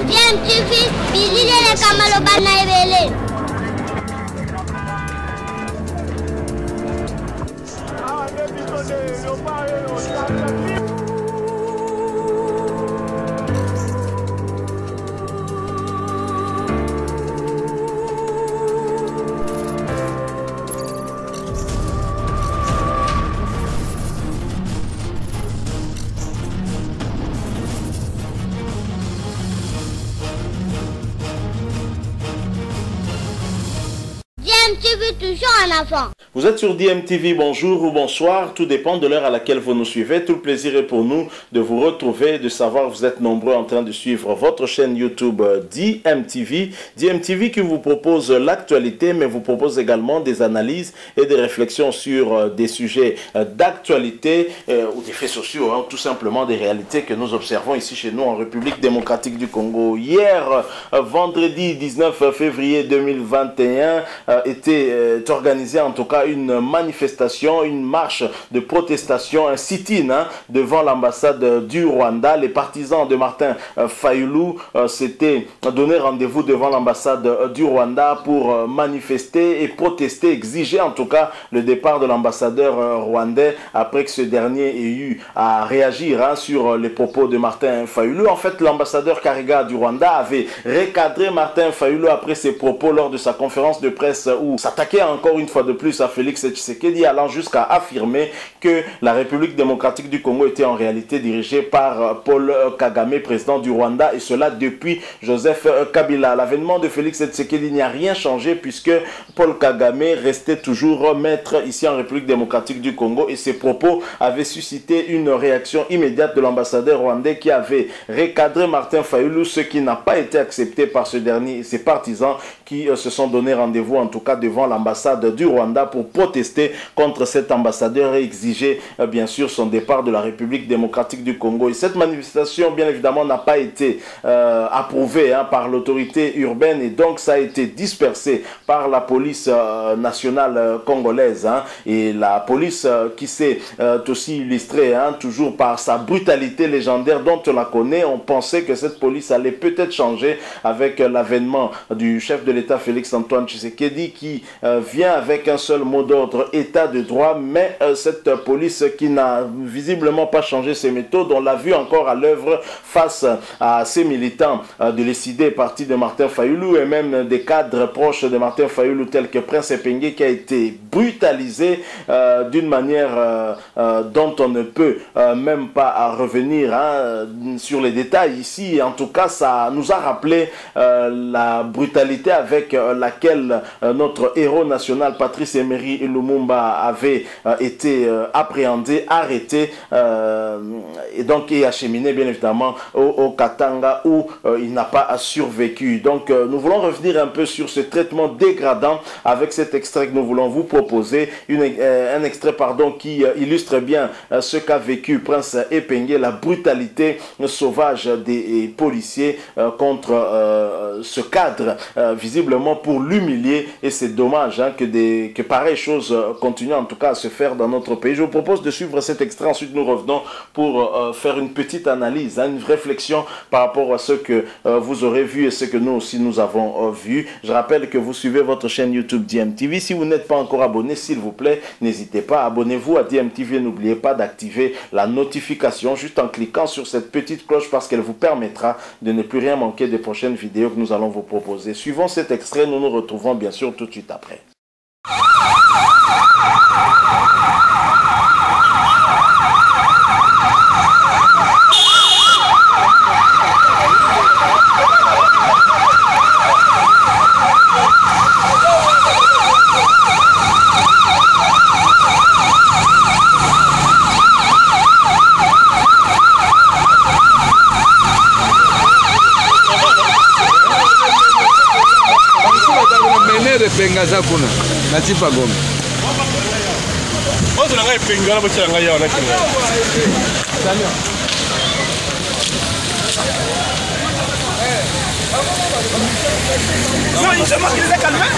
DMTV, bilile kamalo bana ebele. DMTV toujours en avant. Vous êtes sur DMTV, bonjour ou bonsoir, tout dépend de l'heure à laquelle vous nous suivez. Tout le plaisir est pour nous de vous retrouver, de savoir que vous êtes nombreux en train de suivre votre chaîne YouTube DMTV. DMTV qui vous propose l'actualité, mais vous propose également des analyses et des réflexions sur des sujets d'actualité ou des faits sociaux, hein, tout simplement des réalités que nous observons ici chez nous en République démocratique du Congo. Hier, vendredi 19 février 2021, était organisée en tout cas une manifestation, une marche de protestation, un sit-in devant l'ambassade du Rwanda. Les partisans de Martin Fayulu s'étaient donné rendez-vous devant l'ambassade du Rwanda pour manifester et protester, exiger en tout cas le départ de l'ambassadeur rwandais après que ce dernier ait eu à réagir sur les propos de Martin Fayulu. En fait, l'ambassadeur Kariga du Rwanda avait recadré Martin Fayulu après ses propos lors de sa conférence de presse où s'attaquait encore une fois de plus à Félix Tshisekedi, allant jusqu'à affirmer que la République démocratique du Congo était en réalité dirigée par Paul Kagame, président du Rwanda, et cela depuis Joseph Kabila. L'avènement de Félix Tshisekedi n'y a rien changé puisque Paul Kagame restait toujours maître ici en République démocratique du Congo, et ses propos avaient suscité une réaction immédiate de l'ambassadeur rwandais qui avait recadré Martin Fayulu, ce qui n'a pas été accepté par ce dernier et ses partisans qui se sont donné rendez-vous en tout cas devant l'ambassade du Rwanda pour protester contre cet ambassadeur et exiger bien sûr son départ de la République démocratique du Congo. Et cette manifestation bien évidemment n'a pas été approuvée par l'autorité urbaine, et donc ça a été dispersé par la police nationale congolaise, et la police qui s'est aussi illustrée toujours par sa brutalité légendaire dont on la connaît. On pensait que cette police allait peut-être changer avec l'avènement du chef de l'État Félix Antoine Tshisekedi qui vient avec un seul mot d'ordre, état de droit, mais cette police qui n'a visiblement pas changé ses méthodes, on l'a vu encore à l'œuvre face à ces militants de l'ECD, parti de Martin Fayulu, et même des cadres proches de Martin Fayulu tels que Prince Epenge, qui a été brutalisé d'une manière dont on ne peut même pas revenir sur les détails ici. En tout cas, ça nous a rappelé la brutalité avec laquelle notre héros national Patrice Emery Lumumba avait été appréhendé, arrêté et donc acheminé bien évidemment au Katanga où il n'a pas survécu. Donc nous voulons revenir un peu sur ce traitement dégradant avec cet extrait que nous voulons vous proposer, un extrait qui illustre bien ce qu'a vécu Prince Epenge, la brutalité sauvage des policiers contre ce cadre visiblement pour l'humilier, et c'est dommage que pareilles choses continuent en tout cas à se faire dans notre pays. Je vous propose de suivre cet extrait, ensuite nous revenons pour faire une petite analyse, une réflexion par rapport à ce que vous aurez vu et ce que nous aussi nous avons vu. Je rappelle que vous suivez votre chaîne YouTube DMTV. Si vous n'êtes pas encore abonné, s'il vous plaît, n'hésitez pas, abonnez-vous à DMTV. N'oubliez pas d'activer la notification juste en cliquant sur cette petite cloche parce qu'elle vous permettra de ne plus rien manquer des prochaines vidéos que nous allons vous proposer. Suivons cet extrait, nous nous retrouvons bien sûr tout de suite après. Pengaza kuna natipa gome. Ozo nanga penga na bocha nanga yaona kinga.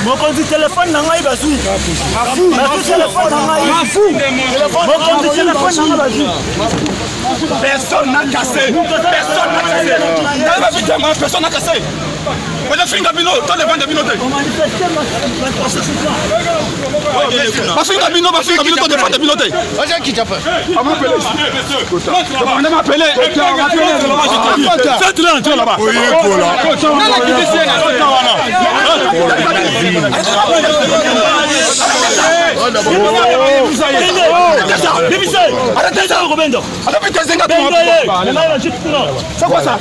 Mon téléphone nanga ibasu. Mafu téléphone nanga ibasu. Mon téléphone nanga ibasu. Personne n'a cassé. Personne n'a cassé. Personne n'a cassé. On a fait une cabine, toi les ventes de binote. On manifestait ma cabine, toi les ventes de binote. Vas-y, qui t'a fait? On m'a appelé. On m'a appelé. Faites-le entrer là-bas. Oui, arrêtez ça, Robendo. C'est quoi ça?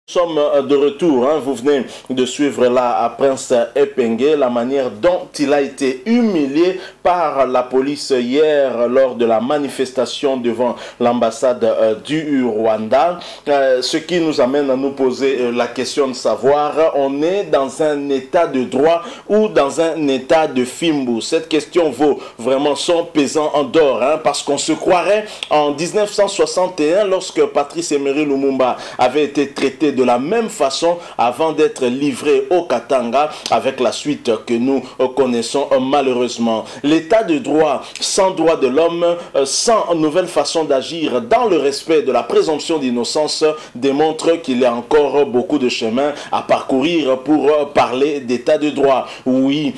Nous sommes de retour, hein. Vous venez de suivre là à Prince Epengue la manière dont il a été humilié par la police hier lors de la manifestation devant l'ambassade du Rwanda. Ce qui nous amène à nous poser la question de savoir, on est dans un état de droit ou dans un état de fimbu? Cette question vaut vraiment son pesant en d'or, hein, parce qu'on se croirait en 1961 lorsque Patrice Emery Lumumba avait été traité de la même façon avant d'être livré au Katanga, avec la suite que nous connaissons malheureusement. L'état de droit sans droit de l'homme, sans nouvelle façon d'agir dans le respect de la présomption d'innocence démontre qu'il y a encore beaucoup de chemin à parcourir pour parler d'état de droit. Oui,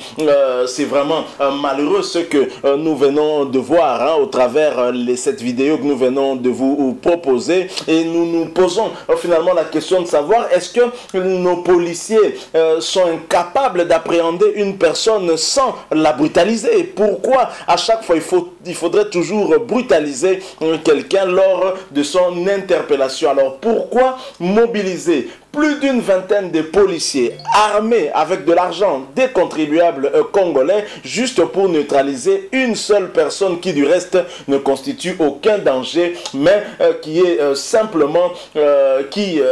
c'est vraiment malheureux ce que nous venons de voir, hein, au travers cette vidéo que nous venons de vous proposer, et nous nous posons finalement la question de savoir, est-ce que nos policiers sont incapables d'appréhender une personne sans la brutaliser? Pourquoi à chaque fois il faudrait toujours brutaliser quelqu'un lors de son interpellation? Alors pourquoi mobiliser plus d'une vingtaine de policiers armés avec de l'argent des contribuables congolais juste pour neutraliser une seule personne qui du reste ne constitue aucun danger, mais qui est simplement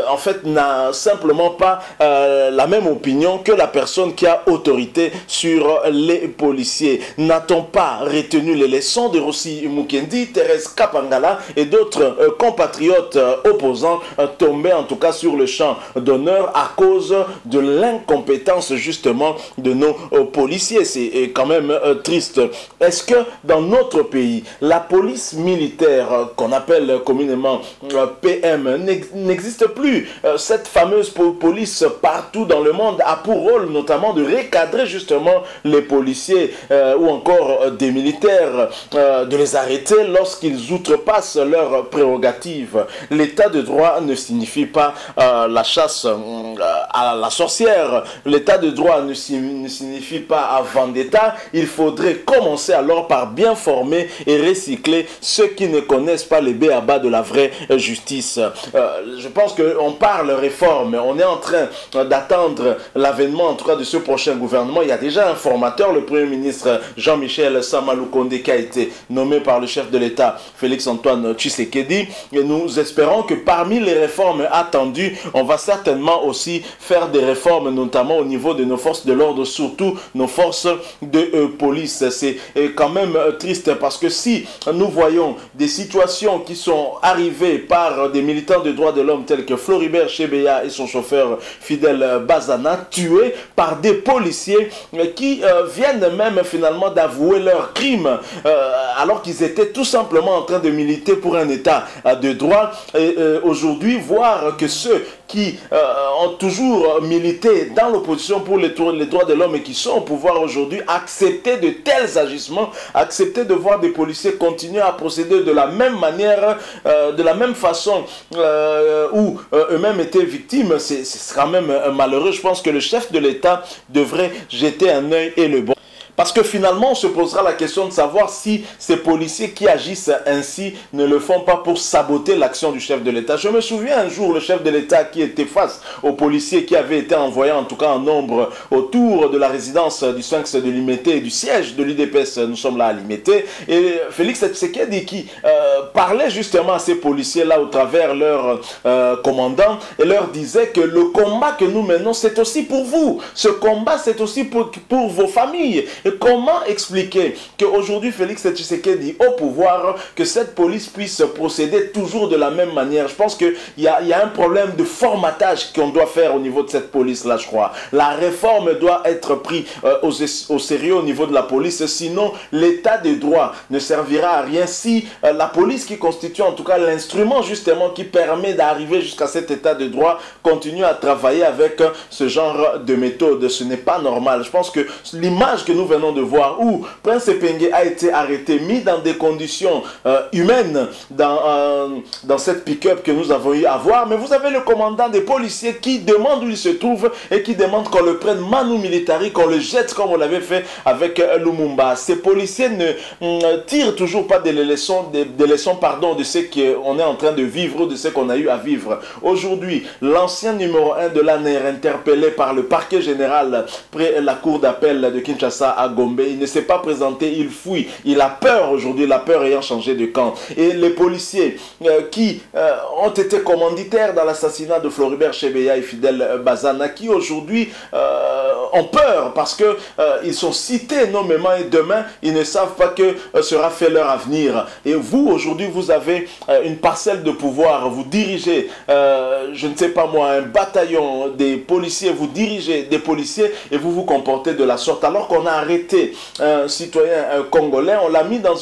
en fait n'a simplement pas la même opinion que la personne qui a autorité sur les policiers? N'a-t-on pas retenu les leçons de Rossi Mukendi, Thérèse Kapangala et d'autres compatriotes opposants tombés en tout cas sur le champ d'honneur à cause de l'incompétence justement de nos policiers? C'est quand même triste. Est-ce que dans notre pays, la police militaire qu'on appelle communément PM n'existe plus? Cette fameuse police partout dans le monde a pour rôle notamment de recadrer justement les policiers ou encore des militaires, de les arrêter lorsqu'ils outrepassent leurs prérogatives. L'état de droit ne signifie pas la chasse à la sorcière. L'état de droit ne signifie pas vendetta. Il faudrait commencer alors par bien former et recycler ceux qui ne connaissent pas les b.a.-ba de la vraie justice. Je pense qu'on parle réforme, on est en train d'attendre l'avènement en tout cas de ce prochain gouvernement. Il y a déjà un formateur, le Premier ministre Jean-Michel Samaloukonde, qui a été nommé par le chef de l'État Félix-Antoine Tshisekedi, et nous espérons que parmi les réformes attendues, on va certainement aussi faire des réformes, notamment au niveau de nos forces de l'ordre, surtout nos forces de police. C'est quand même triste parce que si nous voyons des situations qui sont arrivées par des militants de droits de l'homme tels que Floribert Chebeya et son chauffeur Fidel Bazana, tués par des policiers qui viennent même finalement d'avouer leurs crimes alors qu'ils étaient tout simplement en train de militer pour un état de droit, et aujourd'hui voir que ceux qui ont toujours milité dans l'opposition pour les droits de l'homme et qui sont au pouvoir aujourd'hui, accepter de tels agissements, accepter de voir des policiers continuer à procéder de la même manière, de la même façon où eux-mêmes étaient victimes, c'est quand même malheureux. Je pense que le chef de l'État devrait jeter un œil et le bon. Parce que finalement, on se posera la question de savoir si ces policiers qui agissent ainsi ne le font pas pour saboter l'action du chef de l'État. Je me souviens un jour, le chef de l'État qui était face aux policiers qui avaient été envoyés, en tout cas en nombre, autour de la résidence du Sphinx de Limete et du siège de l'UDPS, nous sommes là à Limete, et Félix Tshisekedi qui parlait justement à ces policiers-là au travers leur commandant et leur disait que le combat que nous menons, c'est aussi pour vous. Ce combat, c'est aussi pour vos familles. Et comment expliquer qu'aujourd'hui Félix Tshisekedi au pouvoir, que cette police puisse procéder toujours de la même manière? Je pense qu'il y a un problème de formatage qu'on doit faire au niveau de cette police-là, je crois. La réforme doit être prise au sérieux au niveau de la police, sinon l'état de droit ne servira à rien si la police, qui constitue en tout cas l'instrument justement qui permet d'arriver jusqu'à cet état de droit, continue à travailler avec ce genre de méthode. Ce n'est pas normal. Je pense que l'image que nous venons de voir où Prince Epenge a été arrêté, mis dans des conditions humaines dans cette pick-up que nous avons eu à voir, mais vous avez le commandant des policiers qui demande où il se trouve et qui demande qu'on le prenne manu militari, qu'on le jette comme on l'avait fait avec Lumumba. Ces policiers ne tirent toujours pas des leçons de ce qu'on est en train de vivre ou de ce qu'on a eu à vivre. Aujourd'hui, l'ancien numéro 1 de l'ANR, interpellé par le parquet général près la cour d'appel de Kinshasa à Gombe, il ne s'est pas présenté, il fuit, il a peur aujourd'hui, la peur ayant changé de camp. Et les policiers qui ont été commanditaires dans l'assassinat de Floribert Chebeya et Fidel Bazana, qui aujourd'hui ont peur parce que ils sont cités nommément et demain ils ne savent pas que sera fait leur avenir. Et vous aujourd'hui vous avez une parcelle de pouvoir, vous dirigez je ne sais pas moi un bataillon des policiers, vous dirigez des policiers et vous vous comportez de la sorte, alors qu'on a arrêté un citoyen congolais, on l'a mis dans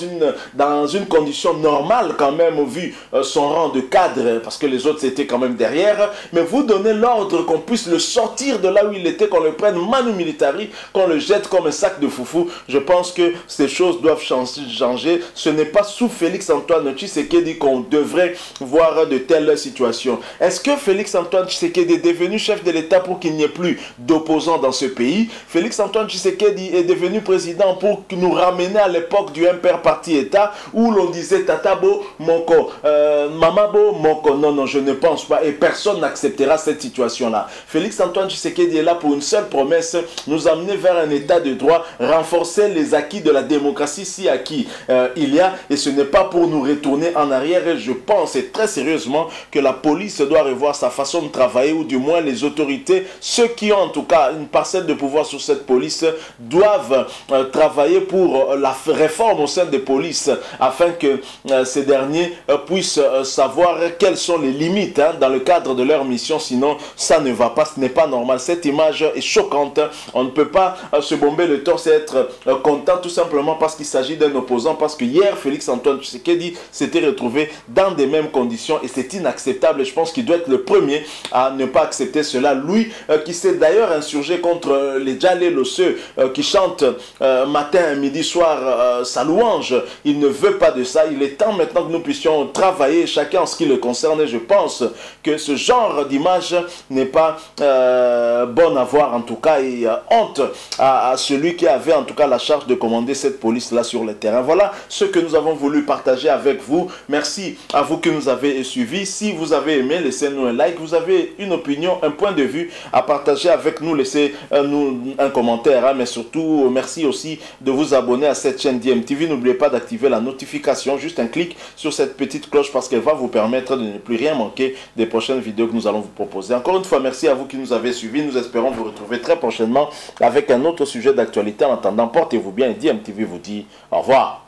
une condition normale quand même vu son rang de cadre, parce que les autres étaient quand même derrière, mais vous donnez l'ordre qu'on puisse le sortir de là où il était, qu'on le prenne manu militari, qu'on le jette comme un sac de foufou. Je pense que ces choses doivent changer. Ce n'est pas sous Félix Antoine Tshisekedi qu'on devrait voir de telles situations. Est-ce que Félix Antoine Tshisekedi est devenu chef de l'État pour qu'il n'y ait plus d'opposants dans ce pays? Félix Antoine Tshisekedi est devenu président pour nous ramener à l'époque du impère parti-État où l'on disait Tatabo Moko, Mamabo Moko. Non, non, je ne pense pas et personne n'acceptera cette situation-là. Félix Antoine Tshisekedi est là pour une seule promesse, nous amener vers un état de droit, renforcer les acquis de la démocratie si acquis il y a, et ce n'est pas pour nous retourner en arrière. Et je pense et très sérieusement que la police doit revoir sa façon de travailler, ou du moins les autorités, ceux qui ont en tout cas une parcelle de pouvoir sur cette police, doivent travailler pour la réforme au sein des polices afin que ces derniers puissent savoir quelles sont les limites dans le cadre de leur mission, sinon ça ne va pas, ce n'est pas normal. Cette image est choquante, on ne peut pas se bomber le torse et être content tout simplement parce qu'il s'agit d'un opposant, parce que hier Félix Antoine Tshisekedi s'était retrouvé dans des mêmes conditions et c'est inacceptable, et je pense qu'il doit être le premier à ne pas accepter cela, lui qui s'est d'ailleurs insurgé contre les Djalé Losseux qui chantent matin, midi, soir sa louange. Il ne veut pas de ça. Il est temps maintenant que nous puissions travailler chacun en ce qui le concerne, et je pense que ce genre d'image n'est pas bonne à voir en tout cas, et honte à celui qui avait en tout cas la charge de commander cette police là sur le terrain. Voilà ce que nous avons voulu partager avec vous. Merci à vous que nous avez suivis. Si vous avez aimé, laissez-nous un like. Vous avez une opinion, un point de vue à partager avec nous, laissez-nous un commentaire, mais surtout merci aussi de vous abonner à cette chaîne DMTV. N'oubliez pas d'activer la notification, juste un clic sur cette petite cloche parce qu'elle va vous permettre de ne plus rien manquer des prochaines vidéos que nous allons vous proposer. Encore une fois, merci à vous qui nous avez suivis. Nous espérons vous retrouver très prochainement avec un autre sujet d'actualité. En attendant, portez-vous bien et DMTV vous dit au revoir.